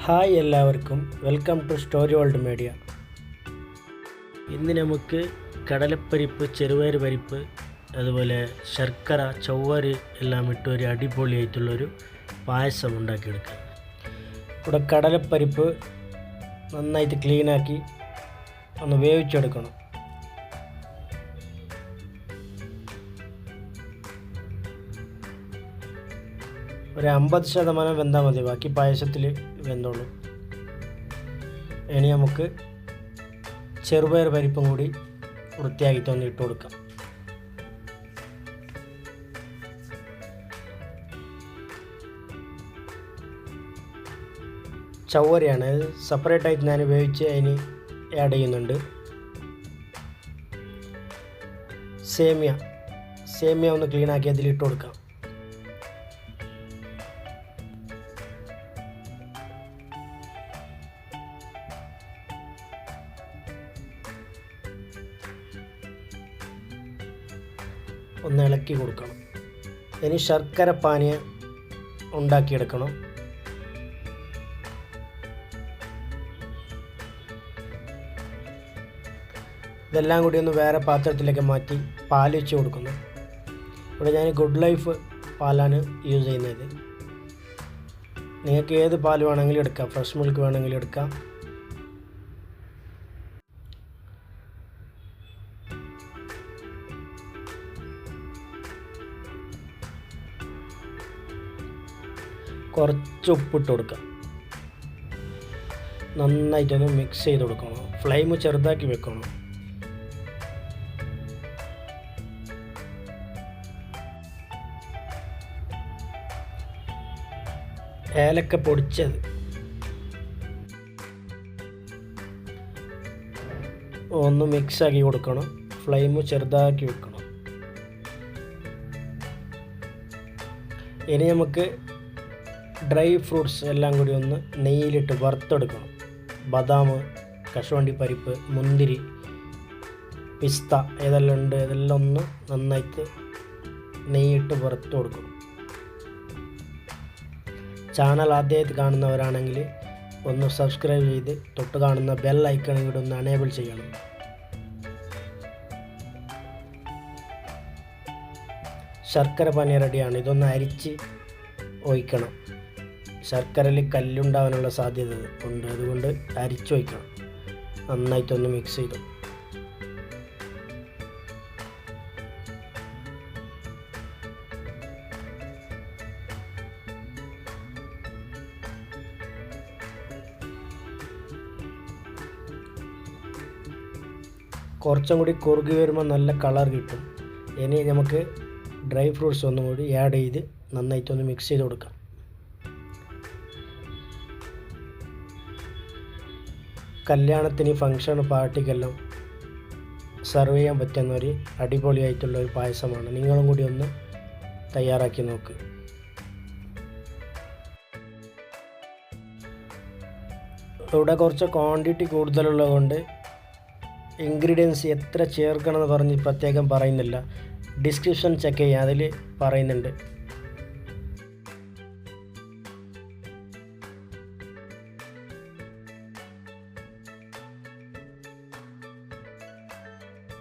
Hi എല്ലാവർക്കും welcome to Story World Media. ഇന്ന് നമുക്ക് കടലപ്പരിപ്പ്, ചെറുപയർ പരിപ്പ്, അതുപോലെ ശർക്കര, ചവ്വരി എല്ലാം ഇട്ട് ഒരു അടിപൊളിയായിട്ടുള്ളൊരു പായസം ഉണ്ടാക്കിയെടുക്കാം. ഇവിടെ കടലപ്പരിപ്പ് നന്നായിട്ട് ക്ലീനാക്കി ഒന്ന് വേവിച്ചെടുക്കണം. ഒരു 50% വെന്താൽ മതി, ബാക്കി പായസത്തിൽ വെന്തോളൂ. ഇനി നമുക്ക് ചെറുപയർ പരിപ്പും കൂടി വൃത്തിയാക്കി ഒന്ന് ഇട്ട് കൊടുക്കാം. ചവ്വരിയാണ്, സെപ്പറേറ്റായിട്ട് ഞാൻ വേവിച്ച് അതിന് ആഡ് ചെയ്യുന്നുണ്ട്. സേമിയ ഒന്ന് ക്ലീനാക്കി അതിലിട്ട് കൊടുക്കാം. ഒന്ന് ഇളക്കി കൊടുക്കണം. ഇനി ശർക്കര പാനീയം ഉണ്ടാക്കിയെടുക്കണം. ഇതെല്ലാം കൂടി ഒന്ന് വേറെ പാത്രത്തിലേക്ക് മാറ്റി പാൽ വെച്ച് കൊടുക്കുന്നു. ഇവിടെ ഞാൻ ഗുഡ് ലൈഫ് പാലാണ് യൂസ് ചെയ്യുന്നത്. നിങ്ങൾക്ക് ഏത് പാൽ വേണമെങ്കിലും എടുക്കാം, ഫ്രഷ് മിൽക്ക് വേണമെങ്കിലും എടുക്കാം. കുറച്ച് ഉപ്പിട്ട് കൊടുക്കാം. നന്നായിട്ടൊന്ന് മിക്സ് ചെയ്ത് കൊടുക്കണം. ഫ്ലെയിം ചെറുതാക്കി വെക്കണം. ഏലക്ക പൊടിച്ചത് ഒന്ന് മിക്സാക്കി കൊടുക്കണം. ഫ്ലെയിം ചെറുതാക്കി വെക്കണം. ഇനി നമുക്ക് ഡ്രൈ ഫ്രൂട്ട്സ് എല്ലാം കൂടി ഒന്ന് നെയ്യിലിട്ട് വറുത്തെടുക്കണം. ബദാം, കശുവണ്ടി പരിപ്പ്, മുന്തിരി, പിസ്ത ഏതെല്ലാം ഉണ്ട് ഇതെല്ലാം ഒന്ന് നന്നായിട്ട് നെയ്യിട്ട് വറുത്ത് കൊടുക്കണം. ചാനൽ ആദ്യമായിട്ട് കാണുന്നവരാണെങ്കിൽ ഒന്ന് സബ്സ്ക്രൈബ് ചെയ്ത് തൊട്ട് കാണുന്ന ബെൽ ഐക്കൺ കൂടി ഒന്ന് എനേബിൾ ചെയ്യണം. ശർക്കര പാനി റെഡിയാണ്. ഇതൊന്ന് അരിച്ച് ഒഴിക്കണം. ശർക്കരയിൽ കല്ലുണ്ടാവാനുള്ള സാധ്യത ഉണ്ട്, അതുകൊണ്ട് അരിച്ചൊഴിക്കണം. നന്നായിട്ടൊന്ന് മിക്സ് ചെയ്തു. കുറച്ചും കൂടി കുറുകി വരുമ്പോൾ നല്ല കളർ കിട്ടും. ഇനി നമുക്ക് ഡ്രൈ ഫ്രൂട്ട്സ് ഒന്നും കൂടി ആഡ് ചെയ്ത് നന്നായിട്ടൊന്ന് മിക്സ് ചെയ്ത് കൊടുക്കാം. കല്യാണത്തിന്, ഫങ്ഷൻ, പാർട്ടിക്കെല്ലാം സെർവ് ചെയ്യാൻ പറ്റുന്ന ഒരു അടിപൊളിയായിട്ടുള്ള ഒരു പായസമാണ്. നിങ്ങളും കൂടി ഒന്ന് തയ്യാറാക്കി നോക്ക്. ഇവിടെ കുറച്ച് ക്വാണ്ടിറ്റി കൂടുതലുള്ളത് കൊണ്ട് ഇൻഗ്രീഡിയൻസ് എത്ര ചേർക്കണമെന്ന് പറഞ്ഞ് പ്രത്യേകം പറയുന്നില്ല. ഡിസ്ക്രിപ്ഷൻ ചെക്ക് ചെയ്യാം, അതിൽ പറയുന്നുണ്ട്.